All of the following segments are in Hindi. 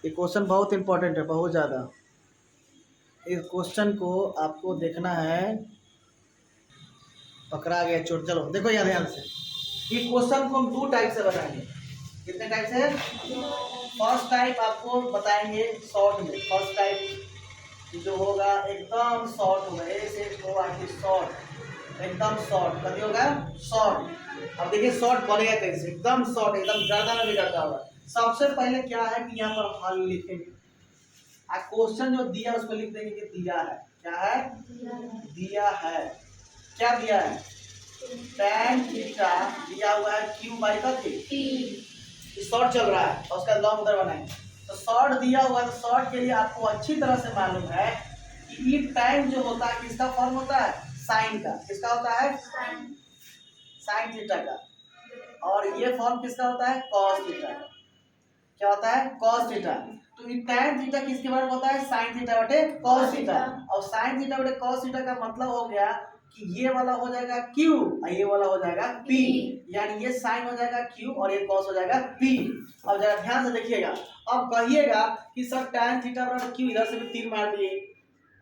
ये क्वेश्चन बहुत इंपॉर्टेंट है, बहुत ज़्यादा। इस क्वेश्चन को आपको देखना है। पकड़ा गया चोट। चलो देखो यार ध्यान से, ये क्वेश्चन को हम दो टाइप से बनाएंगे। कितने टाइप से? फर्स्ट टाइप आपको बताएंगे शॉर्ट में। फर्स्ट टाइप जो होगा एकदम शॉर्ट होगा, ए से शॉर्ट, एकदम शॉर्ट। कभी होगा शॉर्ट। अब देखिए शॉर्ट बनेगा कैसे, एकदम शॉर्ट, एकदम ज्यादा में भी ज्यादा होगा। सबसे पहले क्या है कि यहाँ पर हल लिखेंगे। क्वेश्चन जो दिया उसको लिख देंगे कि दिया है। क्या है? दिया है। क्या दिया है? tan थीटा दिया हुआ है क्यू बाई का थी। शॉर्ट चल रहा है और उसका लॉन्ग उधर बनाएंगे। तो शॉर्ट दिया हुआ है, तो शॉर्ट के लिए आपको अच्छी तरह से मालूम है कि ये टाइम जो होता है किसका फॉर्म होता है? साइन का। किसका होता है? साइन थीटा का। और ये फॉर्म किसका होता है? कॉस थीटा का। क्या होता है? Cos theta. तो ये tan थीटा किसके बराबर होता है? साइन थीटा बटे कॉस थीटा। और साइन थीटा बटे कॉस थीटा का मतलब हो गया कि ये वाला हो जाएगा Q और ये वाला हो जाएगा P। यानी ये साइन हो जाएगा Q और ये कॉस हो जाएगा P। अब जरा ध्यान से देखिएगा। अब कहिएगा कि सर tan थीटा बराबर Q, इधर से भी 3 मार दिए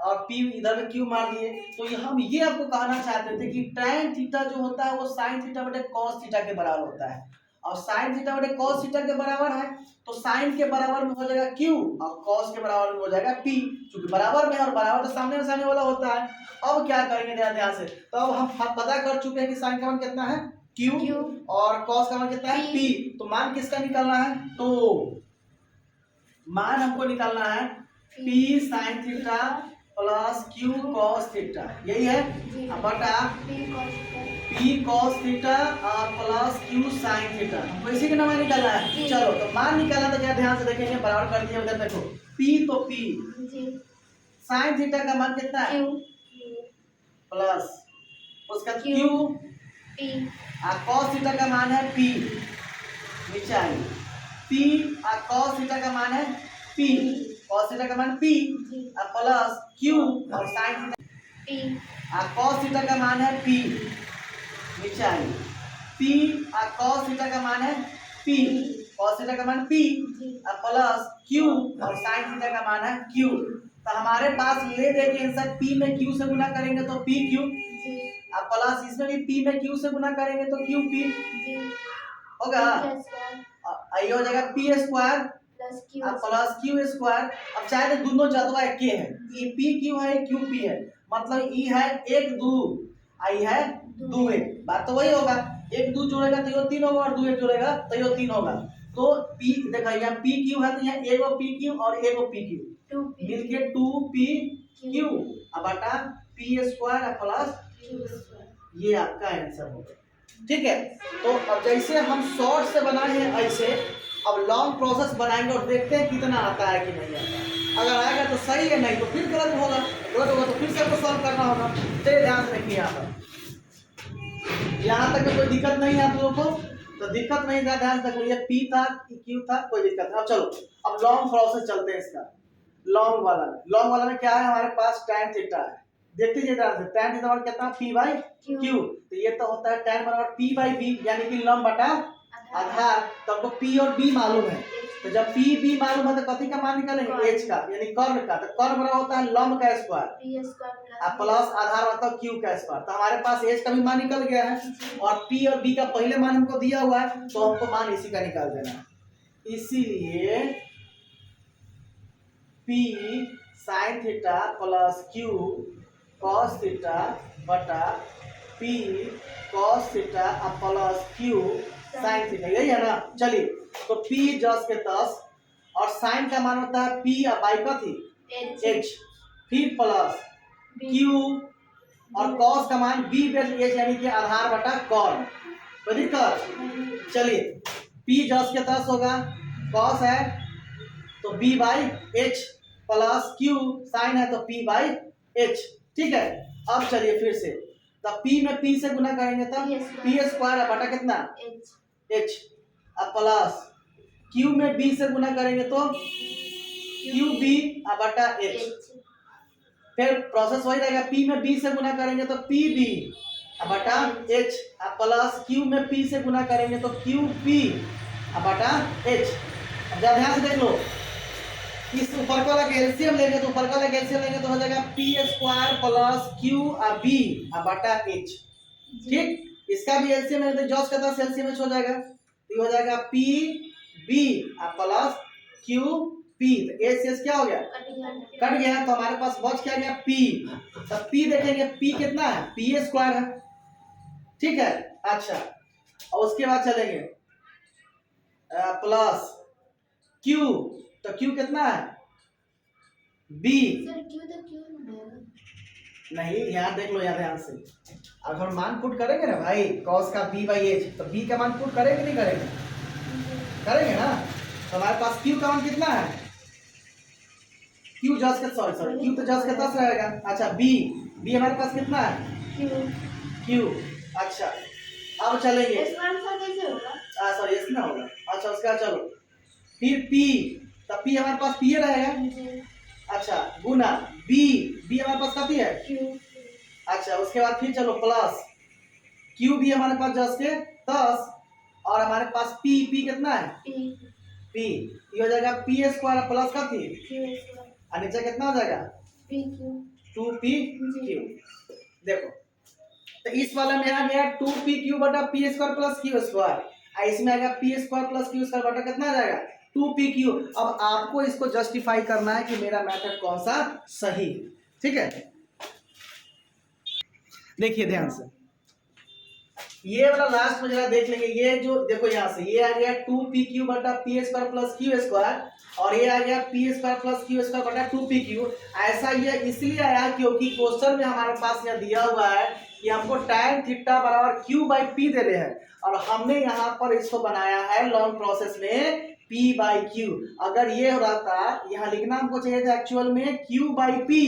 और P इधर में Q मार दिए। तो हम ये आपको कहना चाहते थे कि tan थीटा जो होता है वो साइन थीटा बटे कॉस थीटा के बराबर होता है। और साइन थीटा बटे कॉस थीटा के बराबर है, तो साइन के बराबर में हो जाएगा Q और कॉस के बराबर में हो जाएगा P। क्योंकि बराबर में और बराबर तो सामने सामने वाला होता है। अब क्या करेंगे ध्यान से, तो अब हम पता कर चुके हैं कि साइन का मान कितना है? Q और कॉस का मान कितना है? P। तो मान किसका निकालना है? तो मान हमको निकालना है P sine theta plus Q cos theta, यही है। बटा P कॉस थीटा और प्लस Q साइन थीटा, हमको इसी का नाम निकालना है। चलो तो मान निकालना तो क्या ध्यान से देखेंगे, बराबर कर दिया उधर देखो। P तो P साइन थीटा का मान कितना है? प्लस उसका Q और कॉस थीटा का मान है P। नीचे आइए, P और कॉस थीटा का मान है P, कॉस थीटा का मान P और प्लस Q और साइन थीटा और कॉस थीटा का मान है P। नीचे आइए, P और कॉस थीटा का मान है P, कॉस थीटा का मान P और प्लस Q और साइन थीटा का मान है Q। तो हमारे पास ले दे के आंसर P में Q से गुना करेंगे तो PQ और प्लस इसमें भी P में Q से गुना करेंगे तो QP होगा। ये हो जाएगा P square plus Q square. अब चाहे तो दोनों जदवा एक है, ये PQ है QP है, मतलब ई है 1 2 आई है 2 1। बात तो वही होगा, 1 2 जोड़ेगा तो ये 3 होगा और 2 1 जोड़ेगा तो ये 3 होगा। तो P देखा यहाँ PQ है तो यहाँ एगो PQ और एगो PQ मिलके 2PQ अब बटा P स्क्वायर प्लस ये आपका आंसर होगा। ठीक है। तो अब जैसे हम शॉर्ट से बनाए हैं ऐसे अब लॉन्ग प्रोसेस बनाएंगे और देखते हैं कितना आता है कि नहीं आता है। अगर आएगा तो सही है, नहीं तो फिर गलत होगा, गलत होगा तो फिर से आपको सॉल्व करना होगा। चलिए ध्यान से देखिए यहाँ तक कोई दिक्कत नहीं है आप लोगों को, तो दिक्कत नहीं था, ध्यान से देखिए P था Q था, कोई दिक्कत नहीं। अब चलो अब लॉन्ग प्रोसेस चलते हैं इसका। लॉन्ग वाला में क्या है, हमारे पास tan थीटा है। देखते जाइए ध्यान से, tan थीटा बराबर कितना? P by Q। तो ये तो होता है tan बराबर P बाई B, यानी कि लंब बटा आधार। तो हमको P और B मालूम है, तो जब P B मालूम है तो कथी का मान निकालेंगे? H का, यानी कर्ण का। तो कर्ण बराबर होता है लंब का स्क्वायर प्लस आधार होता है Q का स्क्वायर। तो हमारे पास H का भी मान निकल गया है और P और B का पहले मान हमको दिया हुआ है, तो हमको मान इसी का निकाल देना है। इसीलिए P sine theta plus Q cos theta बटा P cos theta plus Q sine theta, यही है ना। चलिए तो P 10 के 10 और साइन का मान होता है P बाई का थी H, फिर प्लस Q और कॉस का मान B बेस H, यानी कि आधार बटा कॉर्न। तो दिक्कत, चलिए P 10 के 10 होगा, कॉस है तो B by H plus Q sine है तो P बाई H। ठीक है। अब चलिए फिर से, तब P में P से गुना करेंगे तब P स्क्वायर है बटा कितना? H अब प्लस Q में B से गुना करेंगे तो QB बटा H। फिर प्रोसेस वही रहेगा, P में B से गुना करेंगे तो PB बटा H प्लस Q में P से गुना करेंगे तो QP बटा H। अब ध्यान से देख लो, का एलसीएम लेंगे तो ऊपर का एलसीएम लेंगे तो हो जाएगा P square plus Q B बटा एच। ठीक, इसका भी एलसीएम है तो जॉस का 10 एलसीएम हो जाएगा, तो ये हो जाएगा P B plus Q P, तो एच एच क्या हो गया, कट गया, तो हमारे पास बच क्या गया पी। तब पी देखेंगे, पी कितना है, पी स्क्वायर है, ठीक है। अच्छा, और उसके बाद चलेंगे प्लस क्यू, तो क्यू कितना है बी, नहीं यहाँ देख लो, यहाँ ध्यान से, अगर हम मान पुट करेंगे ना भाई कॉस का बी बाई एच, तो बी का मान पुट करेंगे नहीं करेंगे, करेंगे ना। तो हमारे पास क्यू का मान कितना है, क्यू जस्ट का सॉरी क्यू तो जस्ट का 10 रहेगा। अच्छा बी, बी हमारे पास कितना है क्यू। अच्छा अब चलेंगे सॉरी एस ना होगा। अच्छा उसका चलो फिर पी, तब पी हमारे पास पी रहेगा। अच्छा गुना बी, बी हमारे पास काफी है क्यू। अच्छा उसके बाद फिर चलो प्लस क्यू भी हमारे पास जस्ट के 10, और हमारे पास पी, पी कितना है पी, ये हो जाएगा पी स्क्वायर प्लस का थी, और नीचे कितना हो जाएगा 2p क्यू। देखो तो इस वाला में आ गया 2p क्यू बटा P square plus Q square, इसमें आएगा P square plus Q square बटा कितना आ जाएगा 2p क्यू। अब आपको इसको जस्टिफाई करना है कि मेरा मेथड कौन सा सही, ठीक है। देखिए ध्यान से, ये वाला लास्ट में जरा देख लेंगे, ये जो देखो यहाँ से ये आ गया 2p क्यू बटा P square plus Q square, और ये आ गया P square plus Q square बटा 2p क्यू। ऐसा ये इसलिए आया क्योंकि क्वेश्चन में हमारे पास यह दिया हुआ है कि हमको tan थीटा बराबर q बाई पी दे रहे हैं, और हमने यहाँ पर इसको बनाया है लॉन्ग प्रोसेस में p बाई क्यू। अगर ये हो रहा था, यहाँ लिखना हमको चाहिए था एक्चुअल में q बाई पी,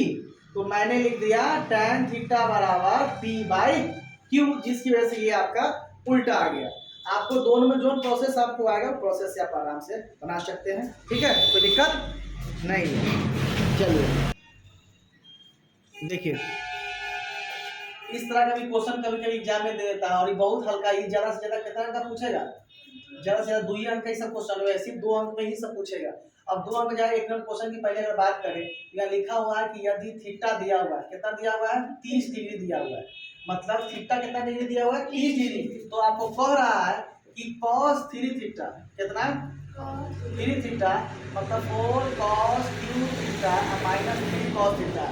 तो मैंने लिख दिया tan थीटा बराबर p बाई क्यू, जिसकी वजह से ये आपका उल्टा आ गया। आपको दोनों में जो प्रोसेस आपको आएगा प्रोसेस से आप आराम से बना सकते हैं, ठीक है, कोई दिक्कत नहीं। चलिए देखिए, इस तरह का भी क्वेश्चन कभी कभी एग्जाम में दे देता है, और ये बहुत हल्का, ये ज्यादा से ज्यादा कितना अंक का पूछेगा, ज्यादा से ज्यादा 2 ही अंक का ही सब क्वेश्चन है, सिर्फ 2 अंक में ही सब पूछेगा। अब 2 अंक जाए, एक क्वेश्चन की पहले अगर बात करें, यहाँ लिखा हुआ है कि यदि थीटा दिया हुआ है, कितना दिया हुआ है 30 डिग्री दिया हुआ है, मतलब थीटा कितना डिग्री दिया हुआ है 30 डिग्री, तो आपको कह रहा है कि cos 3 थीटा कितना 3 थीटा मतलब 4 cos 2 theta minus 3 cos theta.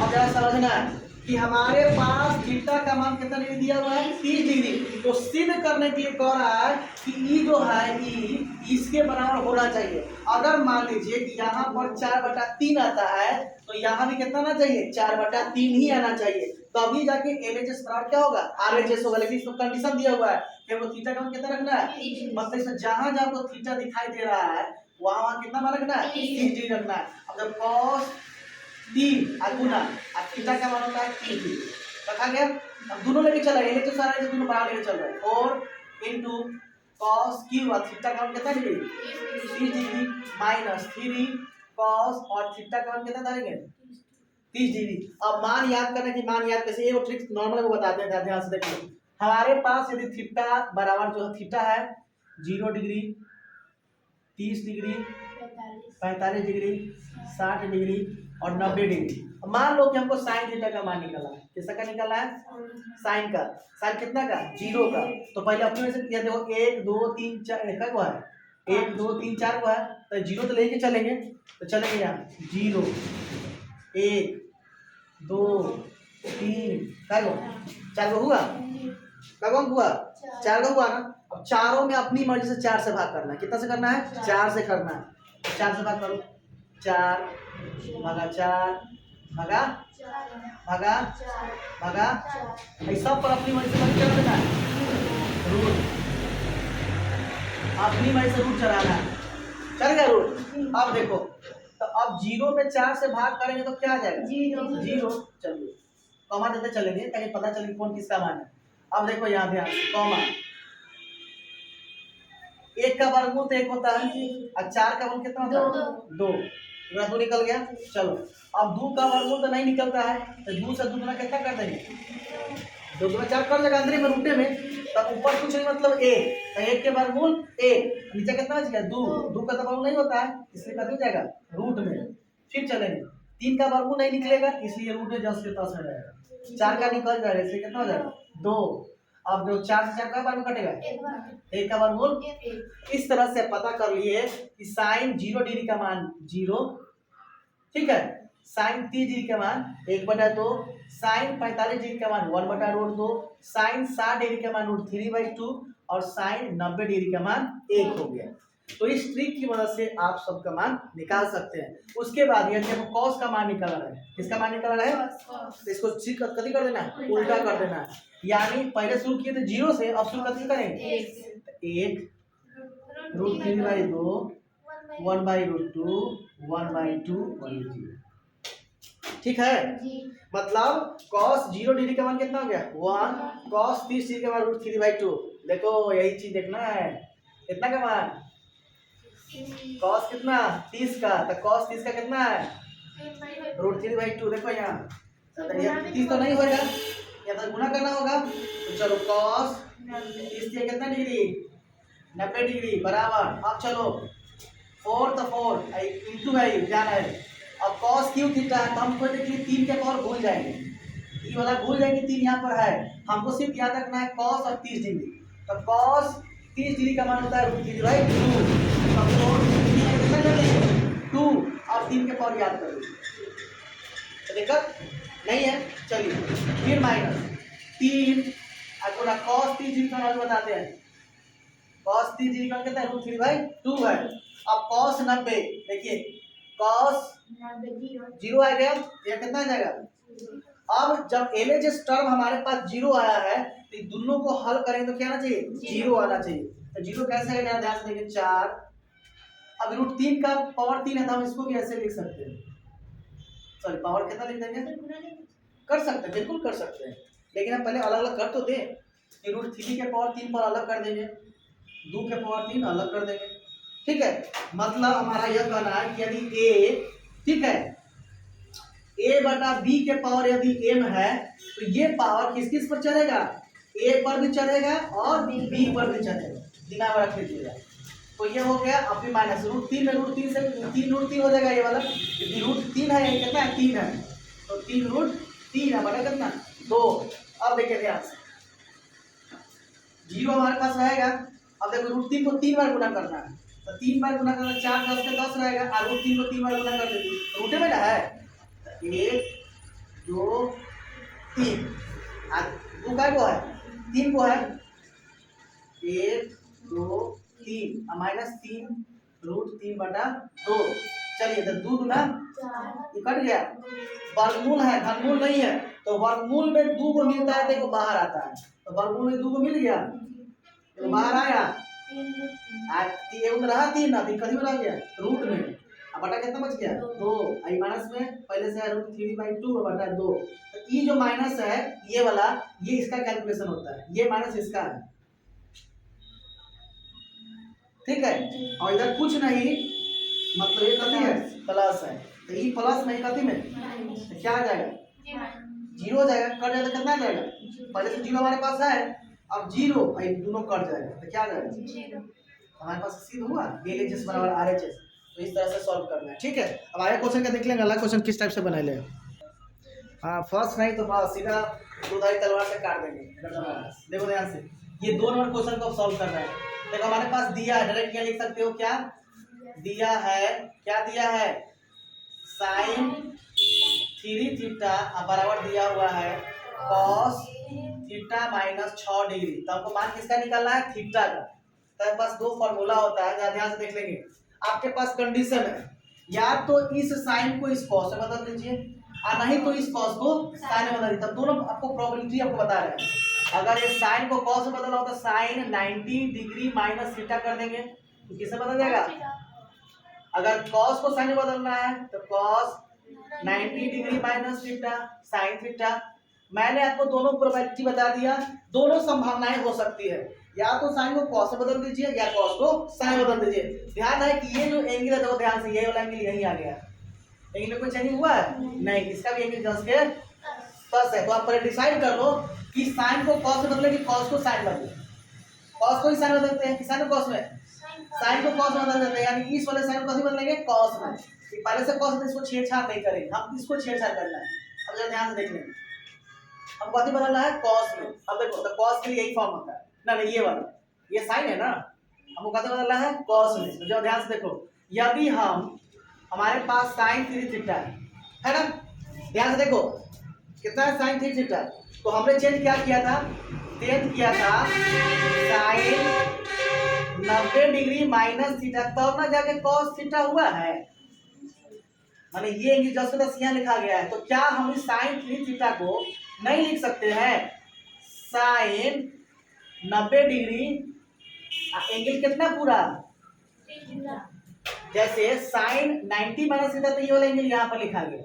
अब जरा समझना है कि हमारे पास थीटा का मान कितना डिग्री दिया हुआ है 30 डिग्री, तो सिद्ध करने के लिए कह रहा है कि ई जो है ई इसके बराबर होना चाहिए। अगर मान लीजिए कि यहाँ पर 4/3 आता है, तो यहाँ भी कितना आना चाहिए 4/3 ही आना चाहिए, तभी जाके LHS बराबर क्या होगा RHS होगा। लेकिन इसको कंडीशन दिया हुआ है कि हमको थीटा का मान कितना रखना है, मतलब इसमें जहां जहां को थीटा दिखाई दे रहा है वहां वहां कितना मान रखना है 30 डिग्री रखना है। अब जब cos 3 गुना थीटा का मान होता है 30 डिग्री रखा गया। अब दोनों लेके चल रहे हैं, तो सारे दोनों बराबर लेके चल रहे हैं, 4 into cos क्यू और थीटा का मान कितना डिग्री 30 डिग्री माइनस 3 cos और थीटा का मान कितना डालेंगे 30 डिग्री। अब मान याद करने की, मान याद कैसे, ये वो ट्रिक नॉर्मल वो बताते हैं, ध्यान से देखिए। हमारे पास यदि थीटा बराबर जो थीटा है 0 डिग्री 30 डिग्री 45 डिग्री 60 डिग्री और 90 डिग्री। मान लो कि हमको साइन थीटा का मान निकाला है, किसका का निकाला है साइन का, साइन कितना का 0 का, तो पहले अपने में से किया देखो 1 2 3 4 का हुआ है 1 2 3 4 हुआ है, तो 0 तो लेके चलेंगे, तो चलेंगे यहाँ 0 1 2 3 4 हुआ, कब हुआ 4 हुआ ना। अब चारों में अपनी मर्जी से 4 से भाग करना है, कितना से करना है 4 से करना है, 4 से भाग करो 4 भागा 4 भागा भागा भागा, ऐसा पर अपनी मर्जी से क्या करना है रूट, अपनी मर्जी से रूट चलाना है, चल गया रूट। अब देखो तो अब 0 में 4 से भाग करेंगे तो क्या आ जाएगा 0। चलिए कॉमा देते चलेंगे ताकि पता चले कौन किसका मान है। अब देखो यहाँ ध्यान से कॉमा, 1 का वर्गमूल तो 1 होता है और 4 का वर्गमूल कितना होता है 2, 2 निकल गया। चलो अब 2 का वर्गमूल तो नहीं निकलता है, तो 2 से 2 गुना कितना कर देंगे 2 गुना 4 कर देगा अंदर में रूटे में, तब ऊपर कुछ नहीं मतलब 1, तो 1 के वर्गमूल 1, नीचे कितना बच गया 2, 2 का तो वर्गमूल नहीं होता है इसलिए कितना हो जाएगा रूट में, फिर चलेंगे, 3 का वर्गमूल नहीं निकलेगा इसलिए रूट में 10 के पास में रहेगा, 4 का निकल जाएगा इसलिए कितना हो जाएगा 2। अब जो 4 से 4 का वर्ग कटेगा 1 का वर्गमूल। इस तरह से पता कर लिए कि साइन 0 डिग्री का मान 0, ठीक है, साइन 30 डिग्री का मान 1/2, साइन 45 डिग्री का मान 1/√2, साइन 60 डिग्री का मान √3/2 और साइन 90 डिग्री का मान 1 हो गया। तो इस ट्रिक की मदद से आप सबका मान निकाल सकते हैं। उसके बाद यदि हमको कॉस का मान निकालना है, किसका मान निकालना है, तो इसको कथी कर देना है, उल्टा कर देना है। यानी पहले शुरू किए थे 0 से, अब शुरू कथी करेंगे 1 √3/2 1/√2 1/2 1/0, ठीक है। मतलब cos 0 डिग्री का मान कितना हो गया 1, cos 30 डिग्री का मान √3/2। देखो यही चीज देखना है, कितना का मान cos कितना 30 का, तो cos 30 का कितना है √3/2। देखो यहाँ 30 तो नहीं होगा, या तो गुना करना होगा, तो चलो cos 30 से कितना डिग्री 90 डिग्री बराबर। अब चलो 4 तो 4 इंटू है ध्यान है। अब cos क्यू थीटा है तो हम को देखिए 3 के पावर भूल जाएंगे, ये वाला भूल जाएंगे, 3 यहाँ पर है, हमको सिर्फ याद रखना है cos और 30 डिग्री। तो cos 30 डिग्री का मान होता है √3/2, तो 2 और 3 के पावर याद कर लीजिए, दिक्कत नहीं है। चलिए फिर माइनस 3 गुना cos 30 डिग्री का मान बताते हैं, cos 30 डिग्री का कितना है √3/2 है। अब cos 90 देखिए cos 0 आ गया, यह कितना आ जाएगा। अब जब LHS टर्म हमारे पास 0 आया है तो दोनों को हल करें तो क्या आना चाहिए 0 आना चाहिए। तो 0 कैसे आएगा ध्यान से देखिए 4, अब √3 का पावर 3 है तो हम इसको भी ऐसे लिख सकते हैं, सॉरी पावर कितना लिख देंगे, कर सकते हैं बिल्कुल कर सकते हैं, लेकिन हम पहले अलग अलग कर तो दें। √3 के पावर 3 पर अलग कर देंगे, 2 के पावर 3 अलग कर देंगे, ठीक है। मतलब हमारा यह कहना है कि यदि a, ठीक है, a/b के पावर यदि m है तो ये पावर किस किस पर चढ़ेगा, a पर भी चढ़ेगा और b पर भी चढ़ेगा, दिमाग में रख लीजिएगा। तो ये हो गया, अब भी माइनस √3 में √3 से 3 हो जाएगा, ये वाला √3 है, ये कितना है 3 है, तो 3 है बटा कितना 2। अब देखिए ध्यान से 0 हमारे पास रहेगा, अब देखो √3 को 3 बार गुना करना है, तो 3 बार गुना करना 4 10 के 10 रहेगा, और √3 को 3 बार गुना कर देंगे रूटे में ना है 1 2 3, और 2 का को है 3 को है 1 2 3 -3 √3/2। चलिए तो 2 गुना ये कट गया, वर्गमूल है घनमूल नहीं है, तो वर्गमूल में 2 को मिलता है देखो बाहर आता है, तो वर्गमूल में 2 को मिल गया तो बाहर आया, ये रहा 3 अभी कहीं में रह गया रूट में, अब बटा कितना बच गया 2, आई माइनस में पहले से है √3/2/2। तो ये जो माइनस है ये वाला, ये इसका कैलकुलेशन होता है, ये माइनस इसका है, ठीक है। और इधर कुछ नहीं, मतलब ये कथी है प्लस है, तो ये प्लस नहीं कथी में तो क्या आ जाएगा 0 हो जाएगा, कट जाएगा कितना आ जाएगा, पहले से 0 हमारे पास है, अब 0 दोनों कट जाएगा तो क्या आ जाएगा, हमारे पास सीधा हुआ LHS बराबर RHS। तो इस तरह से सॉल्व करना है, ठीक है। अब आगे क्वेश्चन का देख लेंगे, अगला क्वेश्चन किस टाइप से बना ले। हाँ फर्स्ट नहीं तो बस सीधा दुधाई तलवार से काट देंगे। देखो ध्यान से, ये 2 नंबर क्वेश्चन को सॉल्व करना है। देखो हमारे पास दिया है, डायरेक्ट क्या लिख सकते हो, क्या दिया है, क्या दिया है साइन 3 थीटा बराबर दिया हुआ है cos थीटा -6 डिग्री। तो हमको मान किसका निकालना है थीटा का। तो पास 2 फॉर्मूला होता है, ध्यान से देख लेंगे। आपके पास कंडीशन है, या तो इस साइन को इस कॉस से बदल दीजिए, और नहीं तो इस कॉस को साइन में बदल दीजिए। तब दोनों आपको प्रोबेबिलिटी आपको बता रहे हैं। अगर ये साइन को कॉस से बदला हो तो साइन 90 डिग्री माइनस थीटा कर देंगे, तो किससे बदल जाएगा। अगर कॉस को साइन में बदलना है तो cos 90 degree minus theta sine theta. मैंने आपको दोनों प्रोबेबिलिटी बता दिया, दोनों संभावनाएं हो सकती है, या तो साइन को कॉस से बदल दीजिए या कॉस को साइन में बदल दीजिए। ध्यान है कि ये जो एंगल है, तो ध्यान से ये वाला एंगल यही आ गया, एंगल में कोई चेंजिंग हुआ है नहीं, इसका भी एंगल 10 के 10 है। तो आप पहले डिसाइड कर लो कि साइन को कॉस से बदले कि कॉस को साइन बदले। कॉस को ही साइन बदलते हैं कि साइन को कॉस में, साइन को कॉस में बदल देते हैं, यानी इस वाले साइन को कभी बदलेंगे कॉस में। पहले से कॉस में इसको छेड़छाड़ नहीं करेंगे, हम इसको छेड़छाड़ करना है। अब जरा ध्यान से देख लेंगे, हम कभी बदलना है कॉस में। अब देखो तो कॉस के लिए यही फॉर्म होता है ना, नहीं ये वाला, ये साइन है ना, हमको कभी बदलना है कॉस में। तो जब ध्यान से देखो, यदि हमारे पास साइन 3 थीटा है ना, ध्यान से देखो कितना है साइन 3 थीटा, तो हमने चेंज क्या किया था, चेंज किया था साइन 90 डिग्री माइनस थीटा, तब ना जाके कॉस थीटा हुआ है, माने ये इंग्लिश 10 यहाँ लिखा गया है। तो क्या हम इस साइन 3 थीटा को नहीं लिख सकते हैं साइन 90 डिग्री एंगल कितना पूरा, जैसे साइन 90 माइनस थीटा, तो ये वाला एंगल यहाँ पर लिखा गया,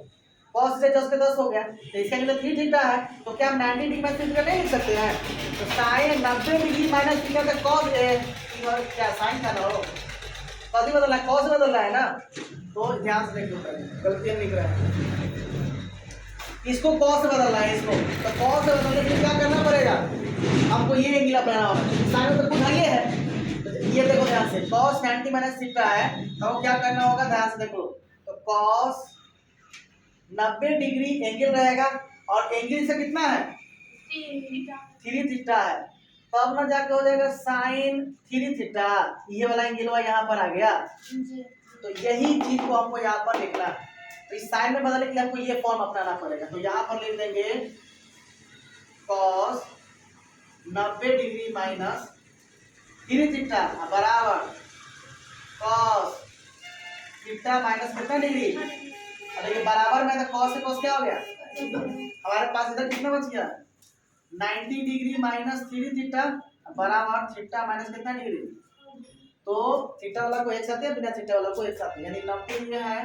cos से 10 हो गया, तो इसका एंगल 3 थीटा है, तो क्या हम 90 डिग्री माइनस थीटा नहीं लिख सकते हैं। तो साइन 90 डिग्री माइनस थीटा का cos क्या साइन का ना हो, कभी बदल रहा है, cos बदल रहा है ना। तो ध्यान से देखो, गलती लिख रहा है, इसको cos से बदल रहा है इसको, तो cos से बदलने के लिए क्या करना पड़ेगा, हमको ये एंगल अपनाना होगा। साइन तो कुछ ये है, ये देखो ध्यान से, cos 90 माइनस थीटा है, तो क्या करना होगा, ध्यान से देखो, तो cos 90 डिग्री एंगल रहेगा, और एंगल से कितना है 3 थीटा है, तब ना जाके हो जाएगा साइन 3 थीटा, ये वाला एंगल यहाँ पर आ गया। तो यही चीज को हमको यहाँ पर लिखना है, तो इस साइन में बदलने के लिए हमको ये फॉर्म अपनाना पड़ेगा। तो यहाँ पर लिख देंगे cos 90 डिग्री माइनस 3 थीटा बराबर cos थीटा माइनस कितना डिग्री, अरे ये बराबर में, तो cos से cos क्या हो गया, हमारे पास इधर कितना बच गया 90 डिग्री माइनस 3 थीटा बराबर थीटा माइनस कितना डिग्री, तो थीटा वाला को एक साथ है, बिना थीटा वाला को एक साथ है, यानी 90 ये है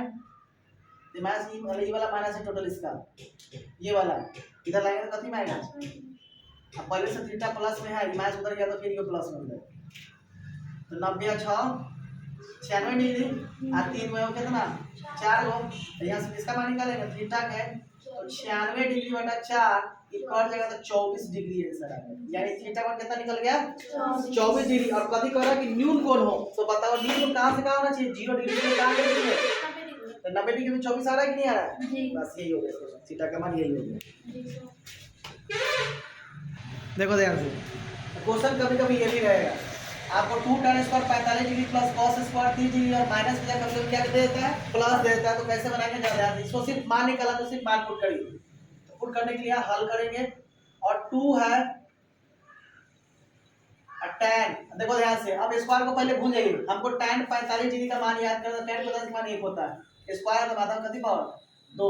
माइनस ये वाला माइनस है टोटल इसका, ये वाला इधर लाएंगे तो कितना आएगा, अब पहले से थीटा प्लस में है, माइनस उधर गया तो फिर ये प्लस में गया, तो 90 6 96 डिग्री और 3 में हो कितना 4 हो, तो यहाँ से इसका मान निकालेंगे थीटा का है, तो 96 डिग्री बटा 4 इक्वल जगह तो 24 डिग्री आंसर आ गया, यानी थीटा का कितना निकल गया 24 डिग्री। और कभी कह रहा कि न्यून कोण हो, तो बताओ न्यून कोण कहां से कहां होना चाहिए, 0 डिग्री से कहां डिग्री है, तो 90 डिग्री में 24 आ रहा है कि नहीं आ रहा है, बस यही हो गया, थीटा का मान यही हो गया। देखो ध्यान से, क्वेश्चन कभी कभी ये भी रहेगा, आपको 2 tan square 45 degree plus cos square 30 degree और माइनस में जाकर कभी क्या देता है प्लस देता है, तो कैसे बनाएंगे ज़्यादा ध्यान, इसको सिर्फ मान निकाला तो सिर्फ मान पुट करिए, तो पुट करने के लिए हल करेंगे, और 2 है tan, देखो ध्यान से, अब स्क्वायर को पहले भूल जाइए, हमको tan 45 डिग्री का मान याद करना, tan 45 का मान 1 होता है, स्क्वायर का माध्यम कितनी पावर 2,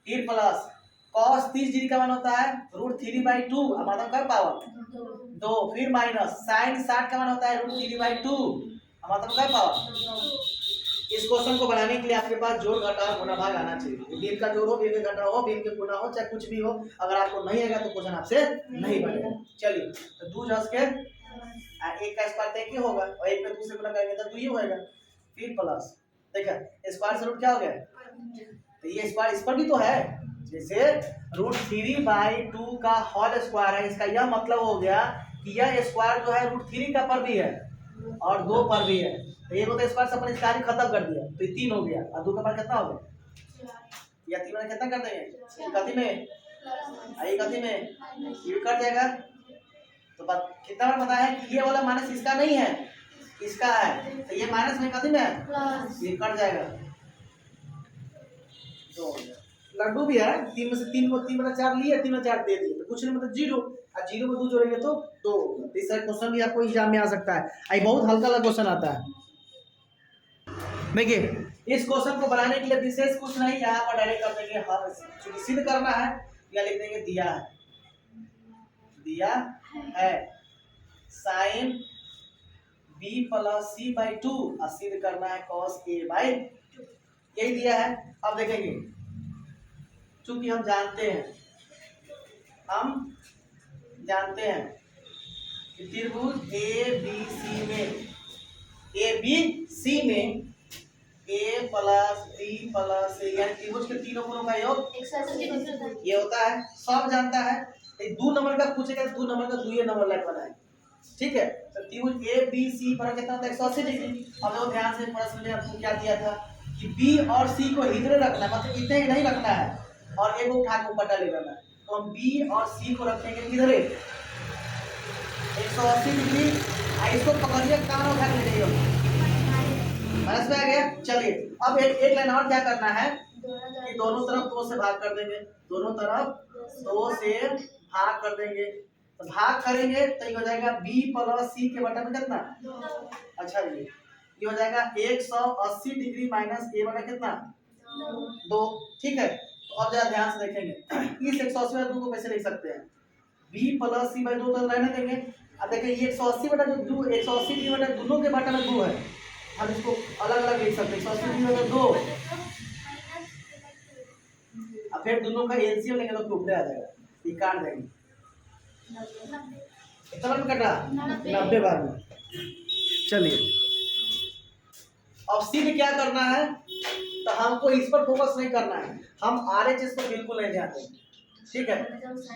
फिर प्लस cos 30 डिग्री का मान होता है √3/2 और माध्यम का पावर 2, फिर माइनस sin 60 का मान होता है √3/2 और माध्यम का पावर। इस क्वेश्चन को बनाने के लिए आपके पास जोड़ घटाव गुणा भाग आना चाहिए, बीम का जोड़ हो, बीम का घटाव हो, बीम के गुणा हो, चाहे कुछ भी हो, अगर आपको नहीं आएगा तो क्वेश्चन आपसे नहीं बनेगा। चलिए, तो 2 जस के एक का स्क्वायर तय होगा और एक में 2 से गुणा करेंगे तो 2 ही होएगा, फिर प्लस, देखा स्क्वायर से रूट क्या हो गया, तो ये स्क्वायर इस पर भी तो है, जैसे √3/2 का होल स्क्वायर है, इसका यह मतलब हो गया कि यह स्क्वायर जो है √3 का पर भी है और 2 पर भी है, तो ये तो स्क्वायर से अपन इसका खत्म कर दिया, तो ये 3 हो गया और 2 का पर कितना हो गया, या 3 में कितना कर देंगे, कथी में आई कथी में ये कट जाएगा, तो कितना बार पता है कि ये वाला माइनस इसका नहीं है, इसका है, तो ये माइनस में कथी में है ये कट जाएगा, तो लड्डू भी है, 3 में से 3 को 3 में 4 लिए, 3 में 4 दे दिए, तो कुछ नहीं मतलब 0, और 0 में 2 जोड़ेंगे तो 2, इस तरह क्वेश्चन भी आपको एग्जाम में आ सकता है, आई बहुत हल्का क्वेश्चन आता है। देखिए, इस क्वेश्चन को बनाने के लिए विशेष कुछ नहीं, यहाँ पर डायरेक्ट कर देंगे हाँ सिद्ध करना है, या लिख देंगे दिया है साइन b + c/2 और सिद्ध करना है cos a/2, यही दिया है। अब देखेंगे, चूंकि हम जानते हैं कि त्रिभुज ABC में a + b + c यानी त्रिभुज के तीनों कोणों का योग ये होता है, सब जानता है। 2 नंबर का पूछेगा, 2 नंबर का 2 नंबर लाइन बनाए, ठीक है। तो त्रिभुज ए बी सी पर कितना होता है 180 डिग्री। अब देखो ध्यान से, प्रश्न में आपको क्या दिया था कि बी और सी को इधर रखना है, मतलब इतने ही नहीं रखना है, और एक उठा के ऊपर ले लेना है। तो हम बी और सी को रखेंगे किधर 180 डिग्री। इसको पकड़िए, कान उठा के ले जाइए, समझ में आ गया। चलिए अब एक लाइन और क्या करना है कि दोनों तरफ 2 से भाग कर देंगे, दोनों तरफ 2 से भाग कर देंगे। तो भाग करेंगे तो ये हो जाएगा b प्लस सी के बटा में कितना 2। अच्छा ये हो जाएगा 180 डिग्री माइनस a बटा कितना 2। ठीक है। तो अब जरा ध्यान से देखेंगे, इस 180 बटा 2 को कैसे लिख सकते हैं, b प्लस सी बाई 2 तो रहने देंगे। अब देखिए ये 180 बटा जो 180 डिग्री बटा दोनों के बटा में 2 है, हम इसको अलग अलग लिख सकते हैं। 180 डिग्री बटा 2, अब फिर दोनों का एलसीएम लेंगे तो टुकड़े आ जाएगा, ये काट देंगे। कितना में कटा 90 बार में। चलिए अब सी में क्या करना है, तो हमको इस पर फोकस नहीं करना है, हम आरएचएस पर बिल्कुल नहीं ध्यान देंगे। ठीक है,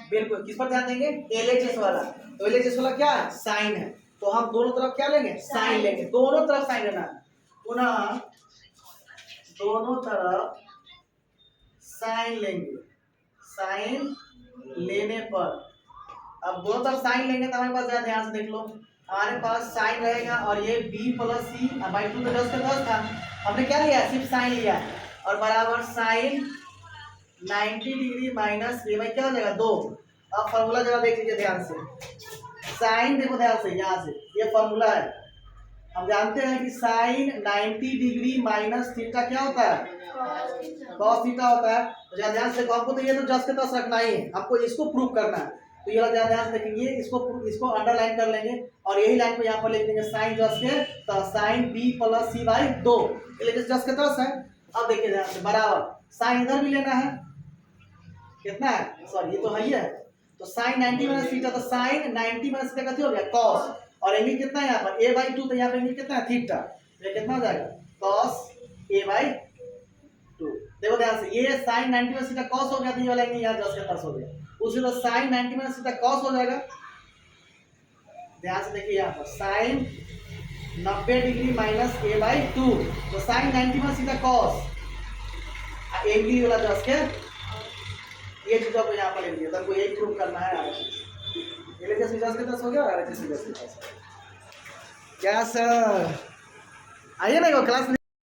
बिल्कुल किस पर ध्यान देंगे, एलएचएस वाला। तो एलएचएस वाला क्या है, साइन है, तो हम दोनों तरफ क्या लेंगे, साइन लेंगे, दोनों तरफ साइन लेना है। पुनः दोनों तरफ साइन लेंगे, साइन लेने पर, अब दोनों तरफ साइन लेंगे तो हमारे पास जरा ध्यान से देख लो, हमारे पास साइन रहेगा और ये b प्लस सी बाई 2 तो 10 का 10 था, हमने क्या लिया सिर्फ साइन लिया और बराबर sine 90 degree minus A by क्या हो जाएगा 2। अब फॉर्मूला जरा देख लीजिए ध्यान से, साइन देखो ध्यान से, यहाँ से ये फॉर्मूला है, हम जानते हैं कि साइन 90 डिग्री माइनस थीटा क्या होता है, कॉस थीटा होता है। तो जरा ध्यान से देखो, आपको तो ये तो 10 के 10 रखना ही है, आपको इसको प्रूव करना है। तो ये वाला ध्यान से देखेंगे, इसको अंडरलाइन कर लेंगे और यही लाइन को यहाँ पर लिख देंगे साइन 10 के, तो sine b plus C by 2, लेकिन 10 के 10 है। अब देखिए ध्यान से, बराबर साइन इधर भी लेना है, कितना है, सॉरी ये तो है ही है, तो साइन 90 माइनस थीटा, तो साइन 90 माइनस थीटा कितना हो गया कॉस, और एंगल कितना है यहाँ पर a बाई 2, तो यहाँ पे एंगल कितना है थीटा, ये कितना हो जाएगा कॉस a बाई 2। देखो ध्यान से, ये साइन 90 माइनस थीटा कॉस हो गया, तो ये वाला एंगल यहाँ 10 के 10 हो गया, उसी तरह साइन 90 माइनस थीटा कॉस हो जाएगा। ध्यान से देखिए यहाँ पर sine 90 degree minus a by 2, तो sine 90 minus theta cos, angle वाला 10 के, ये चीज आपको यहाँ पर लिख दिया, तो यही प्रूव करना है। ये लेके 10 के 10 हो गया और 10 के 10 क्या सर, आइए ना क्लास में।